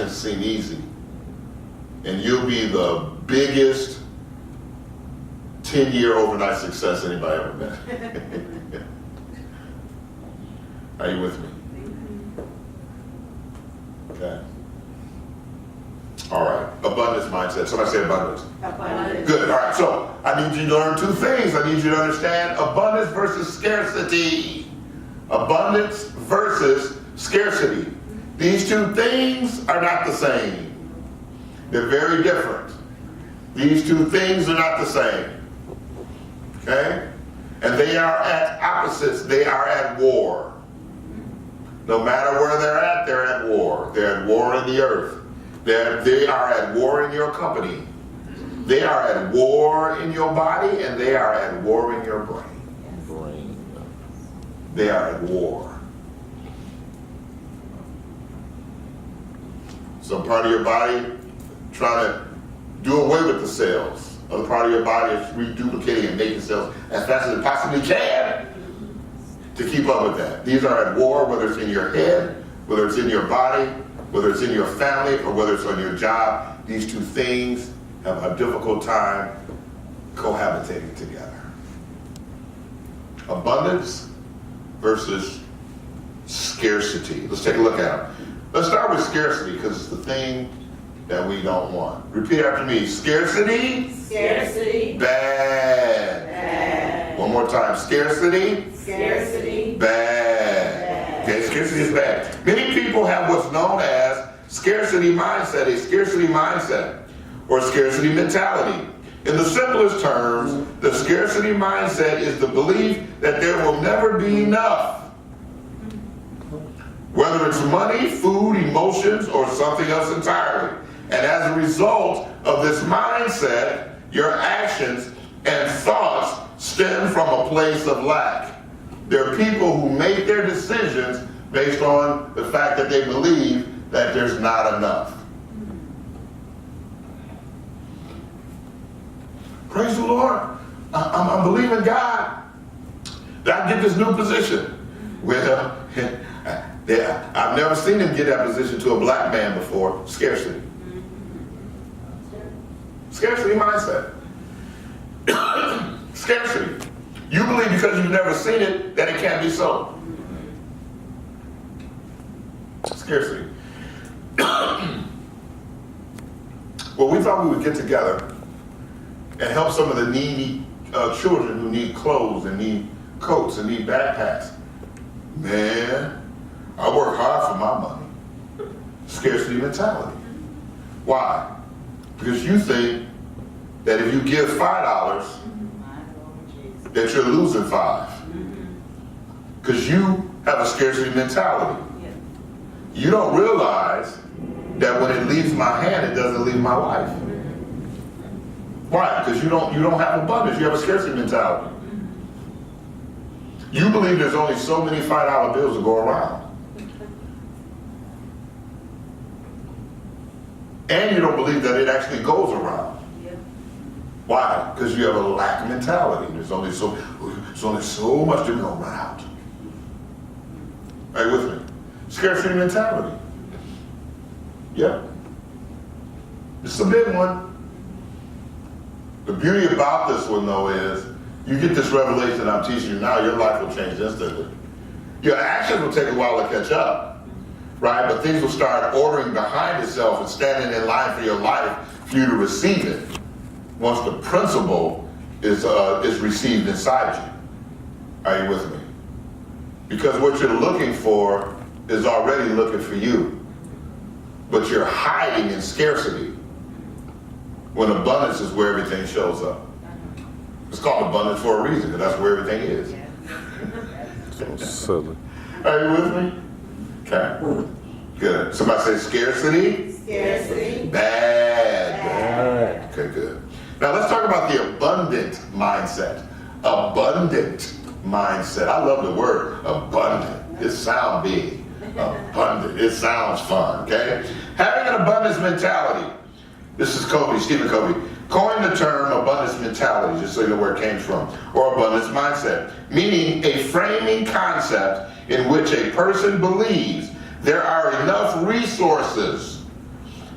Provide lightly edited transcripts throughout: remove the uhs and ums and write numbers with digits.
seem easy, and you'll be the biggest 10-year overnight success anybody ever met. Are you with me? Okay. All right. Abundance mindset. Somebody say abundance. Abundance. Good. All right. So I need you to learn two things. I need you to understand abundance versus scarcity. Abundance versus scarcity. These two things are not the same. They're very different. These two things are not the same. Okay? And they are at opposites. They are at war. No matter where they're at war. They're at war in the earth. They are at war in your company. They are at war in your body, and they are at war in your brain. They are at war. Some part of your body trying to do away with the cells. Other part of your body is reduplicating and making cells as fast as it possibly can to keep up with that. These are at war, whether it's in your head, whether it's in your body, whether it's in your family, or whether it's on your job. These two things have a difficult time cohabitating together. Abundance versus scarcity. Let's take a look at them. Let's start with scarcity because it's the thing that we don't want. Repeat after me. Scarcity. Scarcity. Bad. Bad. One more time. Scarcity. Scarcity. Bad. Okay, scarcity is bad. Many people have what's known as scarcity mindset, a scarcity mindset, or scarcity mentality. In the simplest terms, the scarcity mindset is the belief that there will never be enough. Whether it's money, food, emotions, or something else entirely. And as a result of this mindset, your actions and thoughts stem from a place of lack. There are people who make their decisions based on the fact that they believe that there's not enough. Praise the Lord. I'm believing God that I get this new position. Well, I've never seen him get that position to a black man before. Scarcity. Scarcity mindset. Scarcity. You believe because you've never seen it that it can't be so. Scarcity. Well, we thought we would get together and help some of the needy children who need clothes and need coats and need backpacks. Man, I work hard for my money. Scarcity mentality. Why? Because you think that if you give $5, that you're losing $5. Because you have a scarcity mentality. You don't realize that when it leaves my hand, it doesn't leave my life. Why? Because you don't have abundance. You have a scarcity mentality. You believe there's only so many $5 bills to go around. And you don't believe that it actually goes around. Why? Because you have a lack mentality. There's only so much to go around. Are you with me? Scarcity mentality. Yeah. It's a big one. The beauty about this one, though, is you get this revelation I'm teaching you now, your life will change instantly. Your actions will take a while to catch up, right? But things will start ordering behind itself and standing in line for your life for you to receive it once the principle is received inside you. Are you with me? Because what you're looking for is already looking for you. But you're hiding in scarcity when abundance is where everything shows up. It's called abundance for a reason, because that's where everything is. So silly. Are you with me? Okay. Good. Somebody say scarcity. Scarcity. Bad. Okay, good. Now let's talk about the abundant mindset. Abundant mindset. I love the word abundant. It sounds big. Abundant. It sounds fun, okay? Having an abundance mentality. This is Stephen Covey, coined the term abundance mentality, just so you know where it came from, or abundance mindset, meaning a framing concept in which a person believes there are enough resources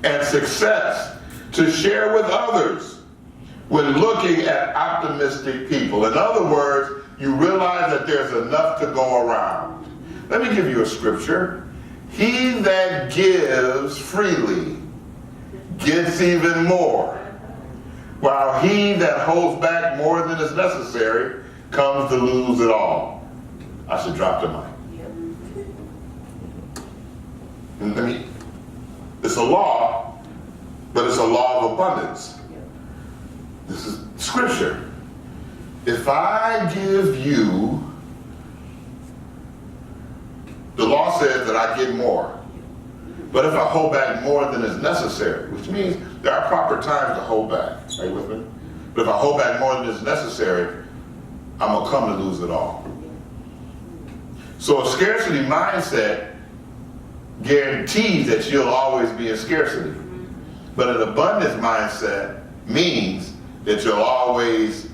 and success to share with others when looking at optimistic people. In other words, you realize that there's enough to go around. Let me give you a scripture. He that gives freely gets even more, while he that holds back more than is necessary comes to lose it all. I should drop the mic. It's a law, but it's a law of abundance. This is scripture. If I give you, the law says that I get more. But if I hold back more than is necessary, which means there are proper times to hold back. Are you with me? But if I hold back more than is necessary, I'm going to come to lose it all. So a scarcity mindset guarantees that you'll always be in scarcity. But an abundance mindset means that you'll always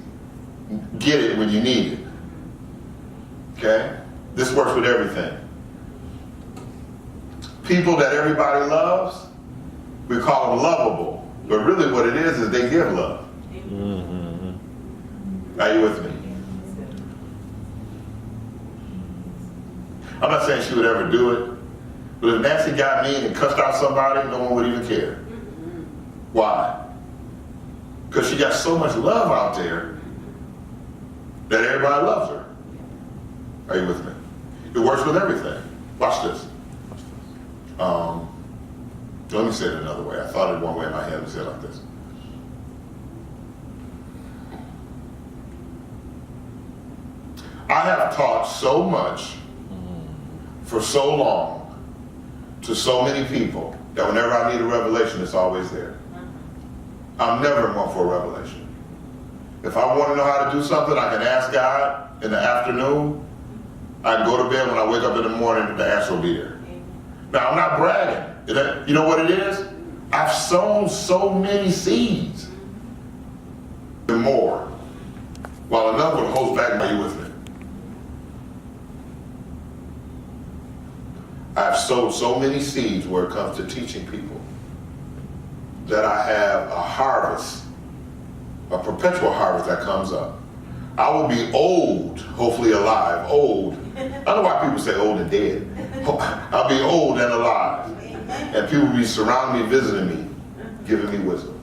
get it when you need it. Okay? This works with everything. People that everybody loves, we call them lovable. But really what it is they give love. Are you with me? I'm not saying she would ever do it, but if Nancy got mean and cussed out somebody, no one would even care. Why? Because she got so much love out there that everybody loves her. Are you with me? It works with everything. Watch this. Let me say it another way. I thought it one way in my head. Let me say it like this. I have taught so much for so long to so many people that whenever I need a revelation, it's always there. I'm never one for a revelation. If I want to know how to do something, I can ask God in the afternoon. I can go to bed. When I wake up in the morning, the answer will be there. Now, I'm not bragging. You know what it is? I've sown so many seeds and more, while another one holds back. Are you with me? I've sowed so many seeds where it comes to teaching people that I have a harvest, a perpetual harvest that comes up. I will be old, hopefully alive, old. I don't know why people say old and dead. I'll be old and alive. And people will be surrounding me, visiting me, giving me wisdom.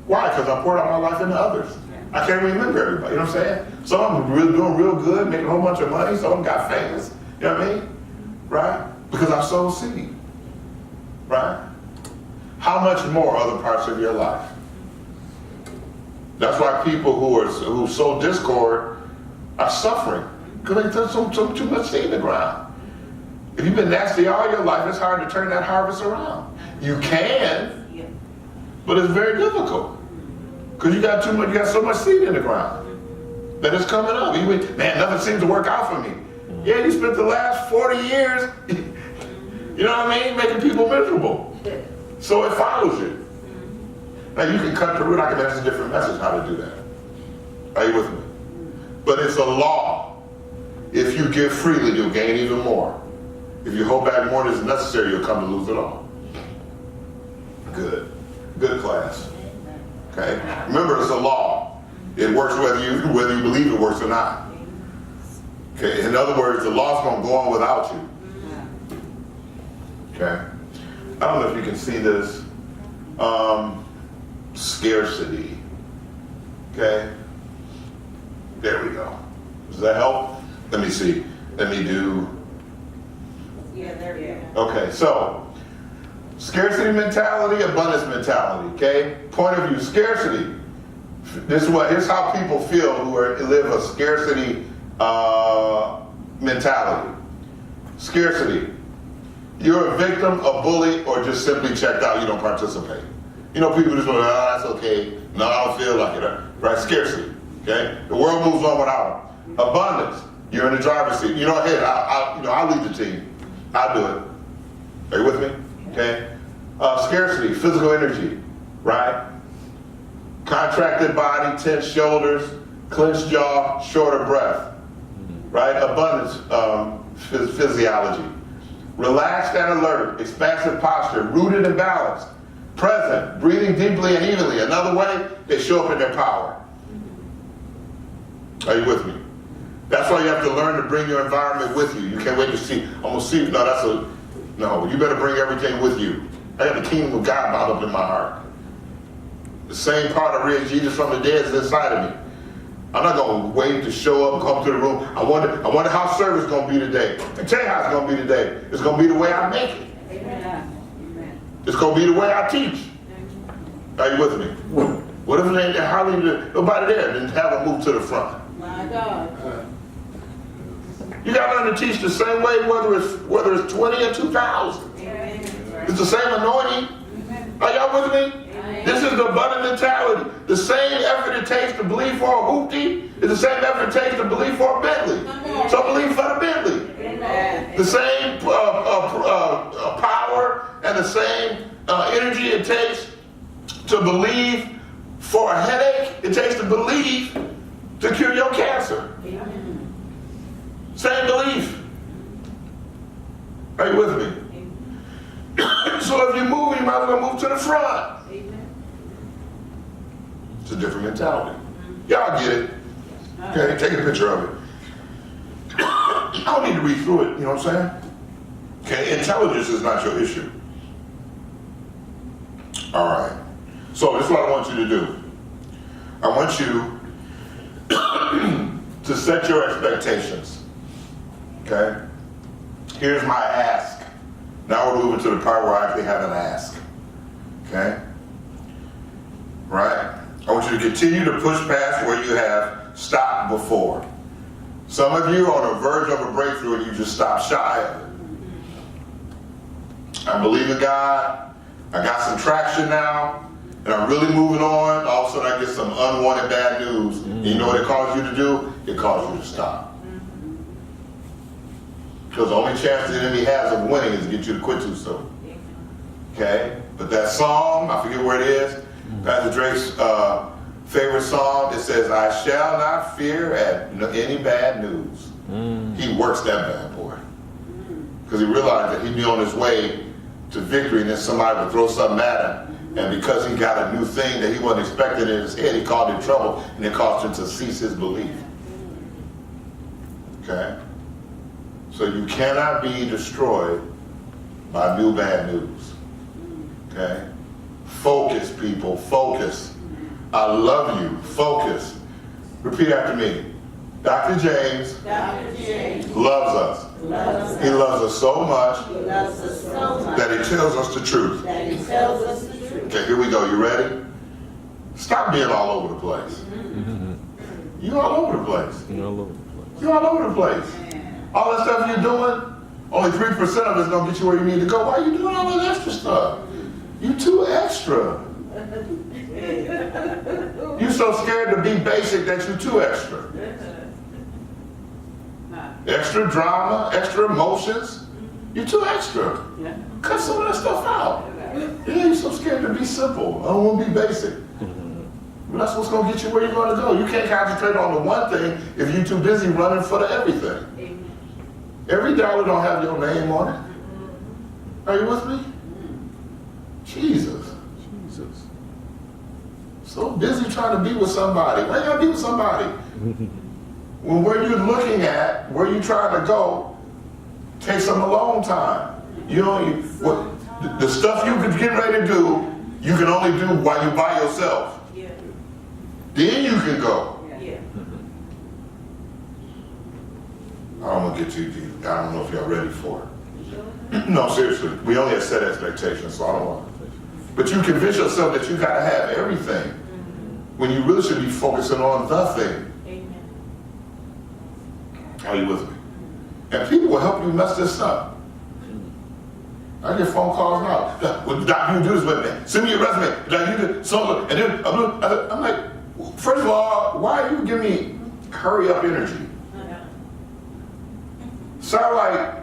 Why? Because I poured out my life into others. I can't remember everybody, you know what I'm saying? Some of them are doing real good, making a whole bunch of money. Some of them got famous, you know what I mean? Right? Because I sowed seed. Right? How much more other parts of your life? That's why people who sow discord are suffering, because they took too much seed in the ground. If you've been nasty all your life, it's hard to turn that harvest around. You can, but it's very difficult, because you got so much seed in the ground that it's coming up. Man, nothing seems to work out for me. Yeah, you spent the last 40 years, you know what I mean, making people miserable. So it follows you. Now you can cut the root. I can answer a different message how to do that. Are you with me? But it's a law. If you give freely, you'll gain even more. If you hold back more than is necessary, you'll come to lose it all. Good. Good class. Okay? Remember, it's a law. It works whether you believe it works or not. Okay? In other words, the law's going to go on without you. Okay? I don't know if you can see this. Scarcity. Okay? There we go. Does that help? Let me see. Let me do. Yeah, there you go. Okay, so scarcity mentality, abundance mentality. Okay? Point of view, scarcity. Here's how people feel who live a scarcity mentality. Scarcity. You're a victim, a bully, or just simply checked out. You don't participate. You know, people just go, that's okay. No, I don't feel like it. Right? Scarcity. Okay? The world moves on without them. Abundance. You're in the driver's seat. You know, hey, I'll lead the team. I'll do it. Are you with me? Okay? Scarcity, physical energy. Right? Contracted body, tense shoulders, clenched jaw, shorter breath. Right? Abundance, physiology. relaxed and alert, expansive posture, rooted and balanced, present, breathing deeply and evenly. Another way, they show up in their power. Are you with me? That's why you have to learn to bring your environment with you. You can't wait to see, I'm going to see, no, you better bring everything with you. I got the kingdom of God bound up in my heart. The same part of raised Jesus from the dead is inside of me. I'm not going to wait to show up and come to the room. I wonder how service is going to be today. I tell you how it's going to be today. It's going to be the way I make it. Amen. It's going to be the way I teach. Are you with me? What if there ain't hardly nobody there? Then have them move to the front. My God. You got to learn to teach the same way, whether it's 20 or 2,000. Amen. It's the same anointing. Are y'all with me? Amen. This is the abundant mentality. The same effort it takes to believe for a hoopty is the same effort it takes to believe for a Bentley. So believe for the Bentley. Amen. The same power and the same energy it takes to believe for a headache, it takes to believe to cure your cancer. Amen. Same belief. Are you with me? So if you move, you might as well move to the front. Amen. It's a different mentality. Y'all get it. Okay, take a picture of it. I don't need to read through it, you know what I'm saying? Okay, intelligence is not your issue. All right. So this is what I want you to do. I want you to set your expectations. Okay? Here's my ask. Now we're moving to the part where I actually have an ask. Okay? Right? I want you to continue to push past where you have stopped before. Some of you are on the verge of a breakthrough and you just stop shy of it. I believe in God. I got some traction now. And I'm really moving on. All of a sudden I get some unwanted bad news. And you know what it calls you to do? It calls you to stop. Because the only chance the enemy has of winning is to get you to quit too soon. Okay? But that song, I forget where it is, Pastor Drake's favorite song, it says, I shall not fear at any bad news. He works that bad boy. Because he realized that he'd be on his way to victory and then somebody would throw something at him. And because he got a new thing that he wasn't expecting in his head, he called it trouble and it caused him to cease his belief. Okay? So you cannot be destroyed by new bad news. Okay? Focus, people. Focus. I love you. Focus. Repeat after me. Dr. James loves us. He loves us so much that he tells us the truth. Okay, here we go. You ready? Stop being all over the place. You all over the place. You all over the place. All that stuff you're doing, only 3% of it's going to get you where you need to go. Why are you doing all that extra stuff? You too extra. You so scared to be basic that you too extra. Extra drama, extra emotions. You too extra. Cut some of that stuff out. Yeah, you're so scared to be simple. I don't want to be basic. But that's what's going to get you where you're going to go. You can't concentrate on the one thing if you're too busy running for the everything. Every dollar don't have your name on it. Are you with me? Jesus. So busy trying to be with somebody. Why you gotta be with somebody? When where you're looking at, where you're trying to go, takes some alone time. The stuff you can get ready to do, you can only do while you're by yourself. Then you can go. I don't want to get too deep. I don't know if y'all ready for it. No, seriously. We only have set expectations, so I don't want to. But you convince yourself that you got to have everything when you really should be focusing on the thing. Are you with me? And people will help you mess this up. I get phone calls now. Well, Doc, you do this with me. Send me your resume. Doc, you do so. And then I'm like, first of all, why are you giving me hurry up energy? Sound like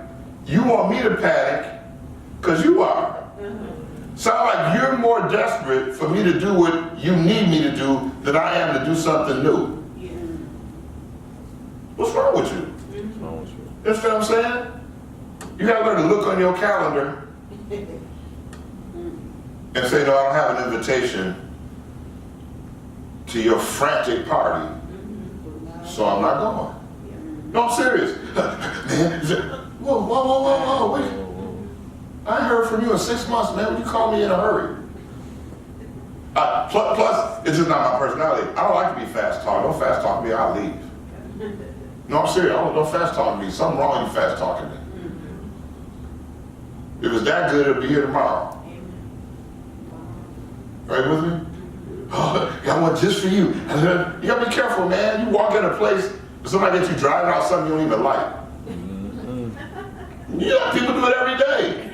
you want me to panic because you are. Sound like you're more desperate for me to do what you need me to do than I am to do something new. What's wrong with you? You understand what I'm saying? You got to learn to look on your calendar and say, no, I don't have an invitation to your frantic party, so I'm not going. No, I'm serious. Man, whoa, wait. I ain't heard from you in 6 months, man. You call me in a hurry. Plus, it's just not my personality. I don't like to be fast talk. Don't fast talk me, I'll leave. No, I'm serious. Don't fast talk me. Something wrong with you fast talking me. If it's that good, it'll be here tomorrow. Right with me? Oh, I want just for you. You gotta be careful, man. You walk in a place, somebody gets you driving out something you don't even like. You know, people do it every day.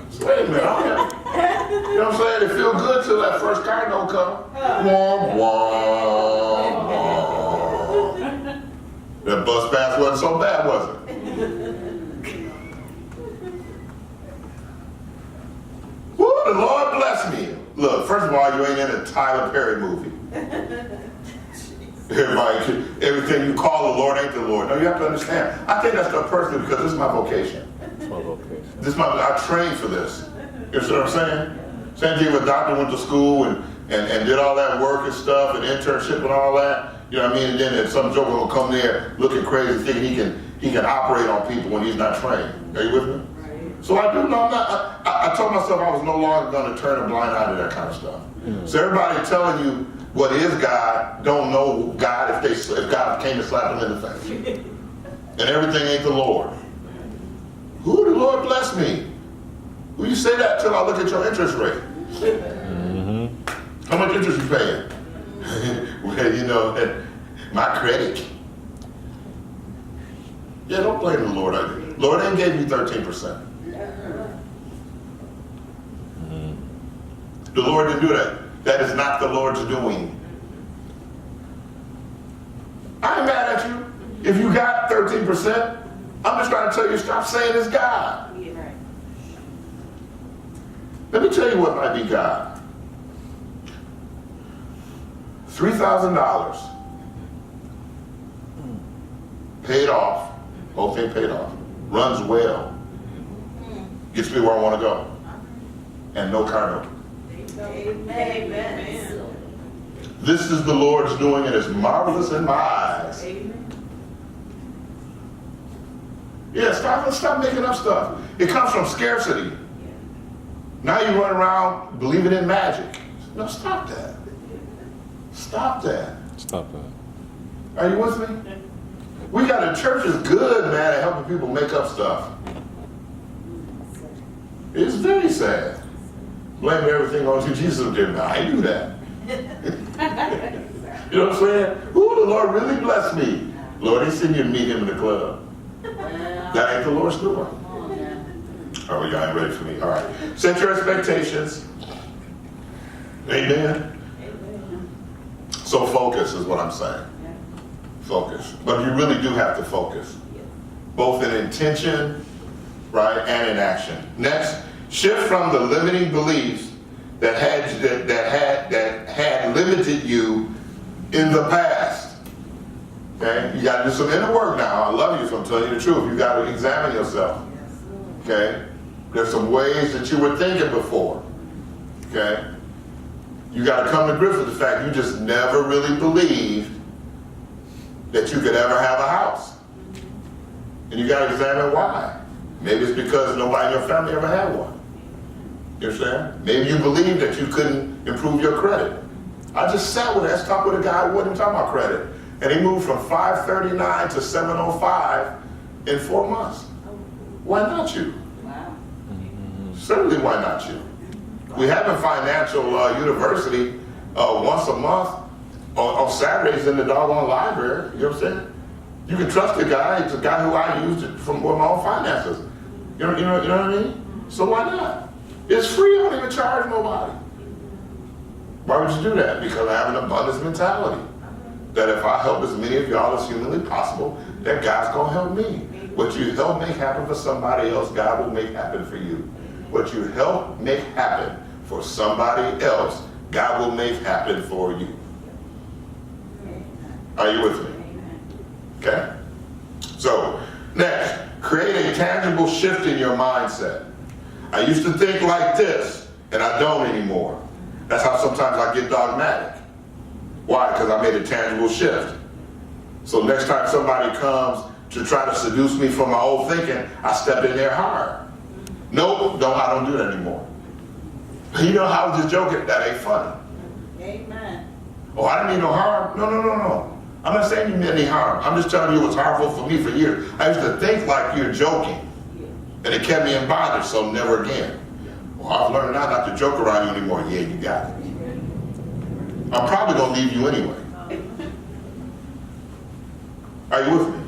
So, wait a minute, you know what I'm saying? It feel good till that first car don't come. Womp, womp, womp. That bus pass wasn't so bad, was it? Woo, the Lord bless me. Look, first of all, you ain't in a Tyler Perry movie. Everything you call the Lord ain't the Lord. No, you have to understand. I think that's the person because this is my vocation. I trained for this. You see what I'm saying? Same thing with a doctor went to school and did all that work and stuff and internship and all that. You know what I mean? And then some joker will come there looking crazy, thinking he can operate on people when he's not trained. Are you with me? So I do know. I told myself I was no longer going to turn a blind eye to that kind of stuff. So everybody telling you what is God don't know God if God came and slapped them in the face. And everything ain't the Lord. Who the Lord bless me? Will you say that till I look at your interest rate? How much interest you paying? Well, you know, my credit. Yeah, don't blame the Lord. Lord ain't gave you 13%. The Lord didn't do that. That is not the Lord's doing. I ain't mad at you. If you got 13%, I'm just trying to tell you, stop saying it's God. Let me tell you what might be God. $3,000 paid off, whole thing paid off, runs well, gets me where I want to go, and no car note. Amen. This is the Lord's doing, and it's marvelous in my eyes. Yeah, stop making up stuff. It comes from scarcity. Now you run around believing in magic. No, stop that. Stop that. Stop that. Are you with me? We got a church is good, man, at helping people make up stuff. It's very sad. Blame everything on you. Jesus didn't. I do that. You know what I'm saying? Ooh, the Lord really blessed me. Lord, he sent you to meet him in the club. That ain't the Lord's doing. Oh, y'all ain't ready for me. All right. Set your expectations. Amen. So focus is what I'm saying. Focus. But you really do have to focus. Both in intention, right, and in action. Next, shift from the limiting beliefs that had limited you in the past. Okay? You got to do some inner work now. I love you, so I'm telling you the truth. You got to examine yourself. Okay? There's some ways that you were thinking before. Okay? You got to come to grips with the fact you just never really believed that you could ever have a house. And you got to examine why. Maybe it's because nobody in your family ever had one. You understand? Maybe you believed that you couldn't improve your credit. I just sat with that, talked with a guy who wasn't talking about credit. And he moved from 539 to 705 in 4 months. Why not you? Wow. Certainly, why not you? We have a financial university once a month on Saturdays in the doggone library. You know what I'm saying? You can trust the guy. It's a guy who I used from my own finances. You know what I mean? So why not? It's free. I don't even charge nobody. Why would you do that? Because I have an abundance mentality. That if I help as many of y'all as humanly possible, that God's going to help me. What you help make happen for somebody else, God will make happen for you. What you help make happen for somebody else, God will make happen for you. Are you with me? Okay? So, next, Create a tangible shift in your mindset. I used to think like this, and I don't anymore. That's how sometimes I get dogmatic. Why? Because I made a tangible shift. So next time somebody comes to try to seduce me from my old thinking, I step in there hard. Nope, I don't do that anymore. You know, I was just joking. That ain't funny. Amen. Oh, I didn't mean no harm. No. I'm not saying you meant any harm. I'm just telling you it was harmful for me for years. I used to think like you're joking. And it kept me in bondage, so never again. Well, I've learned now not to joke around you anymore. Yeah, you got it. I'm probably going to leave you anyway. Are you with me?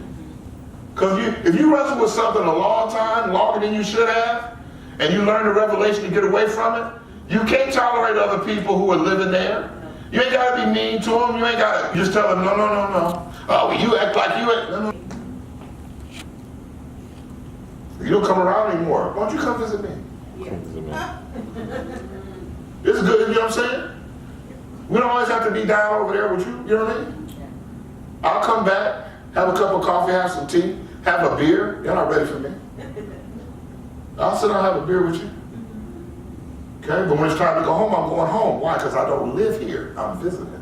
Because if you wrestle with something a long time, longer than you should have, and you learn the revelation to get away from it, you can't tolerate other people who are living there. You ain't got to be mean to them. You ain't got to just tell them, no. Oh, well, you act like you ain't. No. You don't come around anymore. Why don't you come visit me? This is good, you know what I'm saying? We don't always have to be down over there with you, you know what I mean? I'll come back, have a cup of coffee, have some tea, have a beer. You're not ready for me. I'll sit down and have a beer with you. Okay, but when it's time to go home, I'm going home. Why? Because I don't live here. I'm visiting.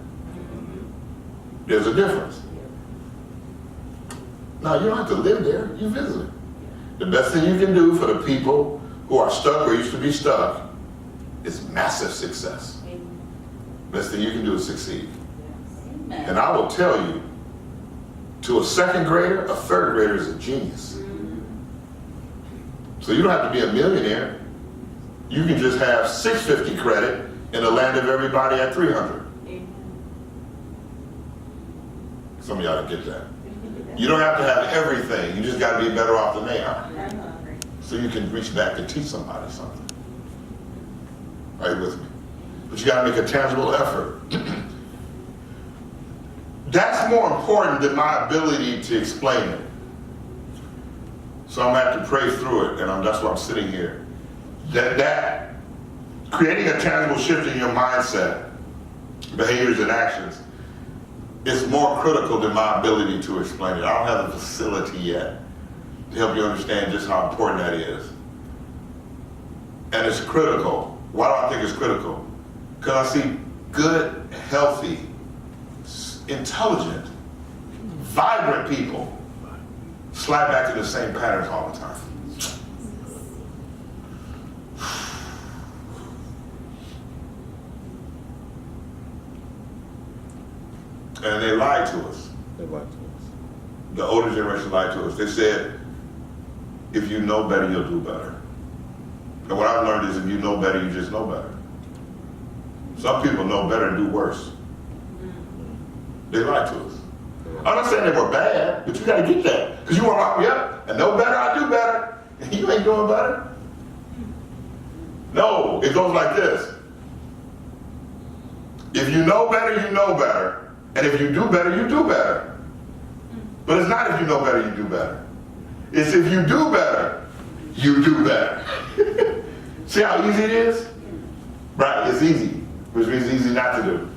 There's a difference. No, you don't have to live there. You visit. The best thing you can do for the people who are stuck or used to be stuck is massive success. Best thing you can do is succeed. Amen. And I will tell you, to a second grader, a third grader is a genius. So you don't have to be a millionaire. You can just have 650 credit in the land of everybody at 300. Some of y'all don't get that. You don't have to have everything. You just got to be better off than they are. So you can reach back and teach somebody something. Are you with me? But you got to make a tangible effort. That's more important than my ability to explain it. So I'm going to have to pray through it, and that's why I'm sitting here. That creating a tangible shift in your mindset, behaviors and actions, is more critical than my ability to explain it. I don't have the facility yet to help you understand just how important that is. And it's critical. Why do I think it's critical? Because I see good, healthy, intelligent, vibrant people slide back to the same patterns all the time. And they lied to us. The older generation lied to us. They said, if you know better, you'll do better. And what I've learned is if you know better, you just know better. Some people know better and do worse. They lied to us. I'm not saying they were bad, but you got to get that. Because you want to lock me up and know better, I do better. And you ain't doing better. No, it goes like this. If you know better, you know better. And if you do better, you do better. But it's not if you know better, you do better. It's if you do better, you do better. See how easy it is? Right, it's easy, which means it's easy not to do.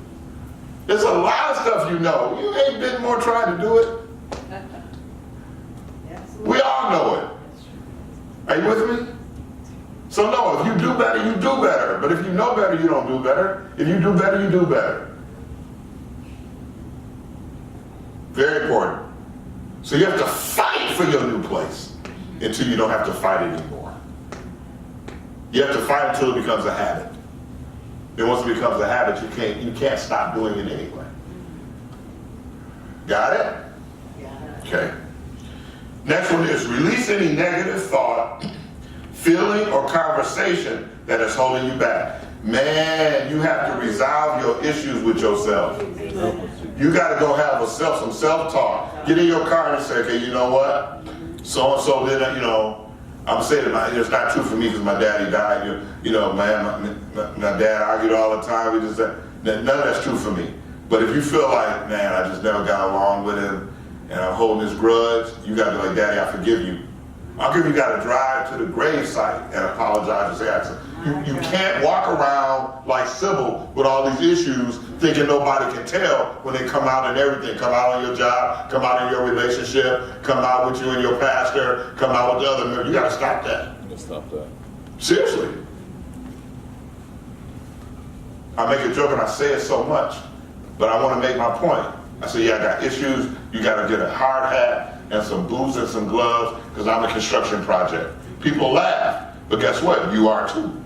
There's a lot of stuff you know. You ain't been more trying to do it. We all know it. Are you with me? So no, if you do better, you do better. But if you know better, you don't do better. If you do better, you do better. Very important. So you have to fight for your new place until you don't have to fight anymore. You have to fight until it becomes a habit. Then once it becomes a habit, you can't stop doing it anyway. Got it? Okay. Next one is release any negative thought, feeling, or conversation that is holding you back. Man, you have to resolve your issues with yourself. You got to go have some self-talk. Get in your car and say, okay, you know what? So-and-so did, I'm saying it's not true for me because my daddy died. My dad argued all the time. None of that's true for me. But if you feel like, man, I just never got along with him and I'm holding this grudge, you got to be like, Daddy, I forgive you. I'll give you got to drive to the grave site and apologize to say accident. You can't walk around like Sybil with all these issues thinking nobody can tell when they come out in everything. Come out on your job, come out in your relationship, come out with you and your pastor, come out with the other members. You got to stop that. You can stop that. Seriously. I make a joke and I say it so much, but I want to make my point. I say, yeah, I got issues. You got to get a hard hat and some boots and some gloves because I'm a construction project. People laugh, but guess what? You are too.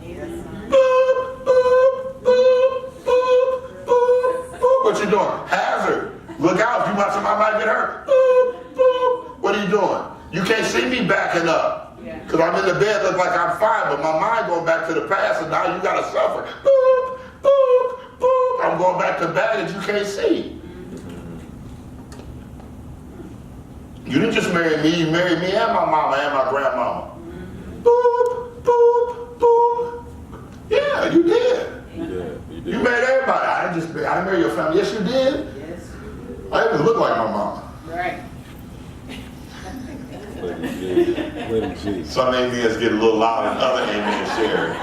Boop, boop, boop, boop, boop, boop. What you doing? Hazard. Look out, somebody might get hurt. Boop, boop. What are you doing? You can't see me backing up because I'm in the bed, look like I'm fine, but my mind going back to the past, and now you got to suffer. Boop, boop, boop. I'm going back to baggage you can't see. You didn't just marry me, you married me and my mama and my grandmama. Boop, boop, boop. Yeah, you did. Yeah, you did. You married everybody. I didn't marry your family. Yes, you did. Yes. I even look like my mama. Right. Let it Some amens get a little loud and other amens share.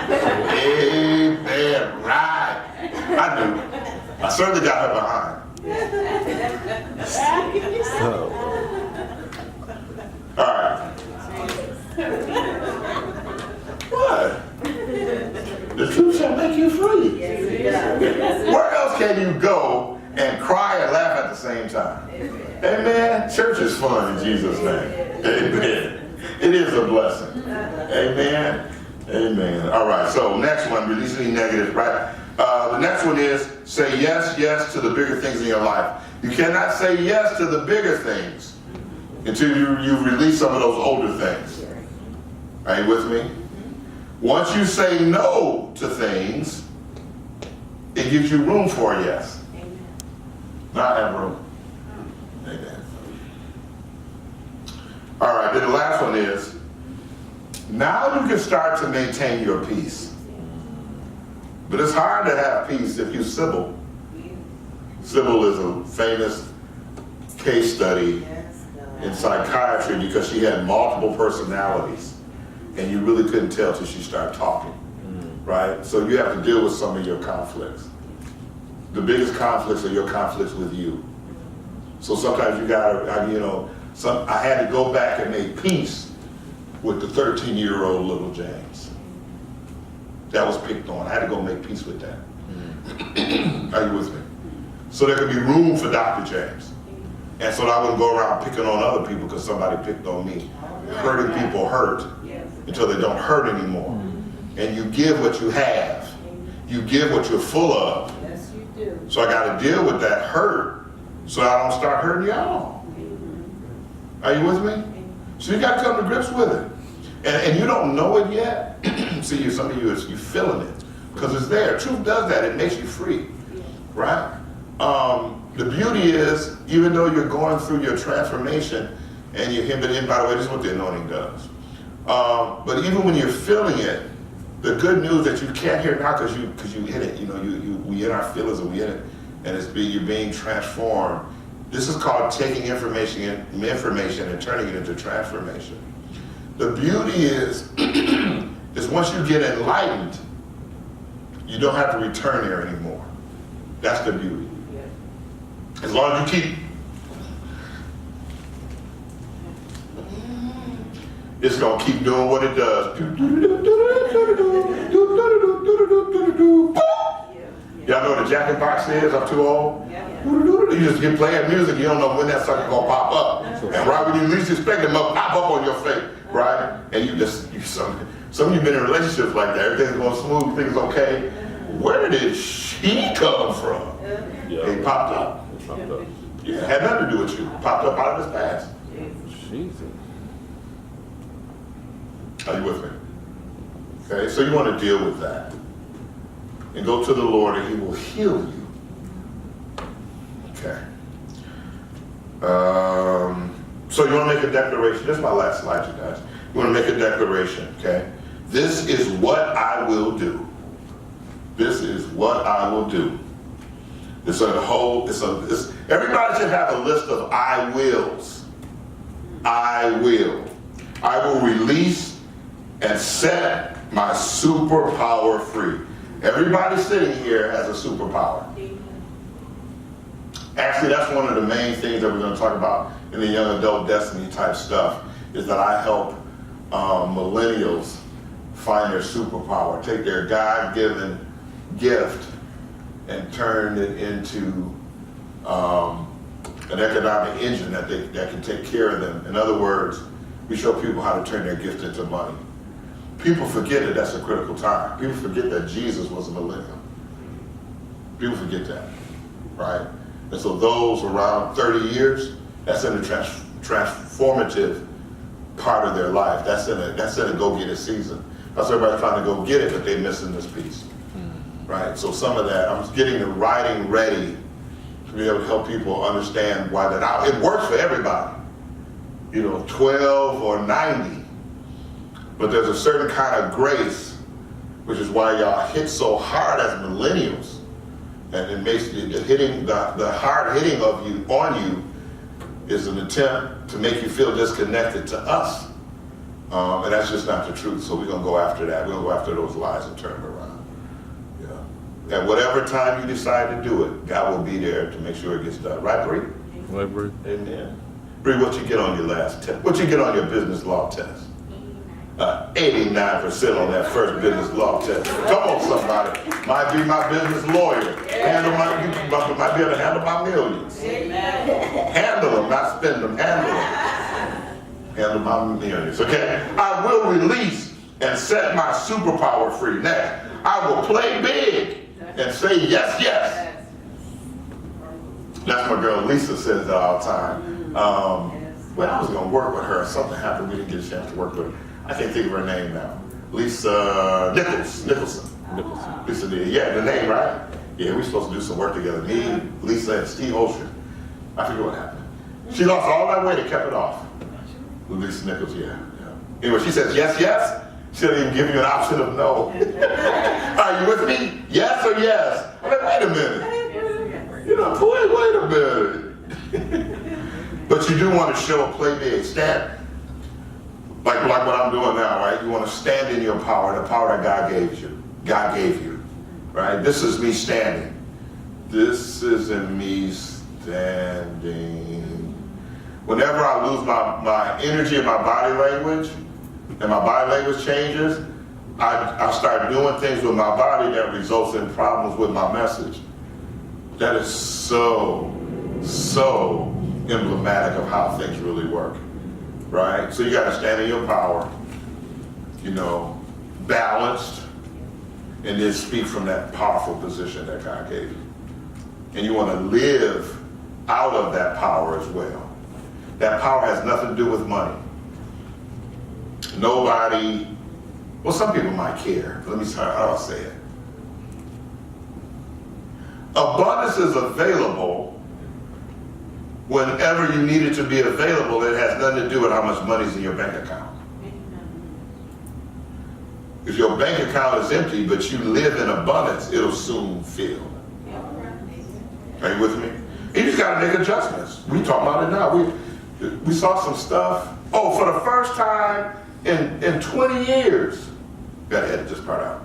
Amen. Right. I do. I certainly got her behind. All right. What? The truth shall make you free. Where else can you go and cry and laugh at the same time? Amen. Church is fun in Jesus' name. Amen. It is a blessing. Amen. Amen. All right. So next one, releasing negatives, right? The next one is say yes, yes to the bigger things in your life. You cannot say yes to the bigger things until you release some of those older things. Are you with me? Once you say no to things, it gives you room for a yes. Amen. Not have room. Amen. All right, then the last one is, now you can start to maintain your peace. But it's hard to have peace if you're Sybil. Sybil is a famous case study in psychiatry because she had multiple personalities and you really couldn't tell till she started talking, right? So you have to deal with some of your conflicts. The biggest conflicts are your conflicts with you. So sometimes you gotta, I had to go back and make peace with the 13-year-old little James. That was picked on. I had to go make peace with that. Are you with me? So there could be room for Dr. James. And so I wouldn't go around picking on other people because somebody picked on me. Hurting people hurt until they don't hurt anymore. And you give what you have. You give what you're full of. Yes, you do. So I got to deal with that hurt so I don't start hurting y'all. Are you with me? So you got to come to grips with it. And you don't know it yet. See, some of you, you're feeling it because it's there. Truth does that. It makes you free, right? The beauty is, even though you're going through your transformation and you're him, and by the way, this is what the anointing does. But even when you're feeling it, the good news that you can't hear now because you in it. We in our feelings and we in it, and you're being transformed. This is called taking information and turning it into transformation. The beauty is once you get enlightened, you don't have to return there anymore. That's the beauty. As long as you keep, it's going to keep doing what it does. Y'all know what the jacket box is? I'm too old. You just get playing music, you don't know when that sucker gonna pop up. And right when you least expect it, pop up on your face, right? And some of you been in relationships like that. Everything's going smooth, things okay. Where did she come from? It popped up. Yeah, it had nothing to do with you. Popped up out of his past. Jesus. Are you with me? Okay, so you want to deal with that. And go to the Lord and he will heal you. Okay. So you want to make a declaration. This is my last slide, you guys. You want to make a declaration, okay? This is what I will do. This is what I will do. Everybody should have a list of I wills. I will. I will release and set my superpower free. Everybody sitting here has a superpower. Actually, that's one of the main things that we're going to talk about in the young adult destiny type stuff, is that I help millennials find their superpower, take their God-given gift and turn it into an economic engine that can take care of them. In other words, we show people how to turn their gift into money. People forget that that's a critical time. People forget that Jesus was a millennial. People forget that, right? And so those around 30 years, that's in a transformative part of their life. That's in a go-get-it season. That's everybody trying to go get it, but they're missing this piece, right? So some of that, I'm getting the writing ready to be able to help people understand why that. Now, it works for everybody, 12 or 90, but there's a certain kind of grace, which is why y'all hit so hard as millennials. And it makes the hard hitting of you on you is an attempt to make you feel disconnected to us. And that's just not the truth. So we're going to go after that. We're going to go after those lies and turn them around. Yeah. At whatever time you decide to do it, God will be there to make sure it gets done. Right, Bree? Right, Bree? Amen. Bree, what you get on your last test? What you get on your business law test? 89% on that first business law test. Come on, somebody. Might be my business lawyer. Might be able to handle my millions. Handle them, not spend them. Handle them. Handle my millions. Okay? I will release and set my superpower free. Next, I will play big and say yes, yes. That's my girl Lisa says that all the time. Well, I was going to work with her. Something happened. We didn't get a chance to work with her. I can't think of her name now. Lisa Nicholson. Lisa did. Yeah, the name, right? Yeah, we're supposed to do some work together. Me, Lisa, and Steve Ocean. I forget what happened. She lost all that weight and kept it off. Lisa Nichols, yeah. Anyway, she says yes, yes. She doesn't even give you an option of no. Are you with me? Yes or yes? I'm like, wait a minute. Wait a minute. But you do want to show, play big, stand. Like what I'm doing now, right? You want to stand in your power, the power that God gave you, right? This is me standing. This isn't me standing. Whenever I lose my energy and my body language, and my body language changes, I start doing things with my body that results in problems with my message. That is so emblematic of how things really work. Right? So you got to stand in your power, balanced, and then speak from that powerful position that God gave you. And you want to live out of that power as well. That power has nothing to do with money. Nobody, well, some people might care. Let me try, how do I say it? Abundance is available whenever you need it to be available. It has nothing to do with how much money's in your bank account. If your bank account is empty, but you live in abundance, it'll soon fill. Are you with me? You just got to make adjustments. We talk about it now. We saw some stuff. Oh, for the first time in 20 years. Gotta edit this part out.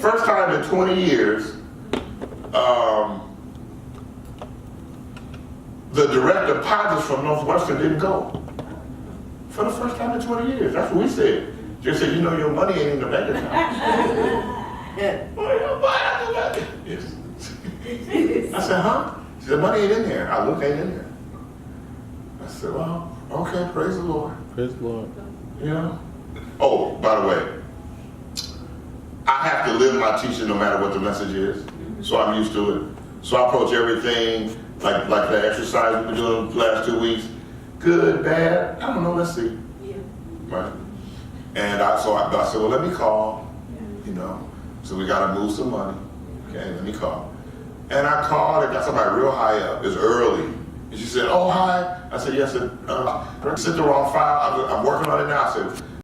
First time in 20 years, the direct deposits from Northwestern didn't go. For the first time in 20 years. That's what we said. Just said, your money ain't in the bank account. Yes. I said, huh? She said, money ain't in there. I looked, ain't in there. I said, well, okay, praise the Lord. Praise the Lord. Oh, by the way, I have to live my teaching no matter what the message is. So I'm used to it. So I approach everything like the exercise we've been doing the last 2 weeks. Good, bad, I don't know, let's see. Yeah. Right? And I said, well, let me call, So we got to move some money. Okay, let me call. And I called and got somebody real high up. It's early. And she said, oh, hi. I said, yes, sir. Sent the wrong file. I'm working on it now. I said,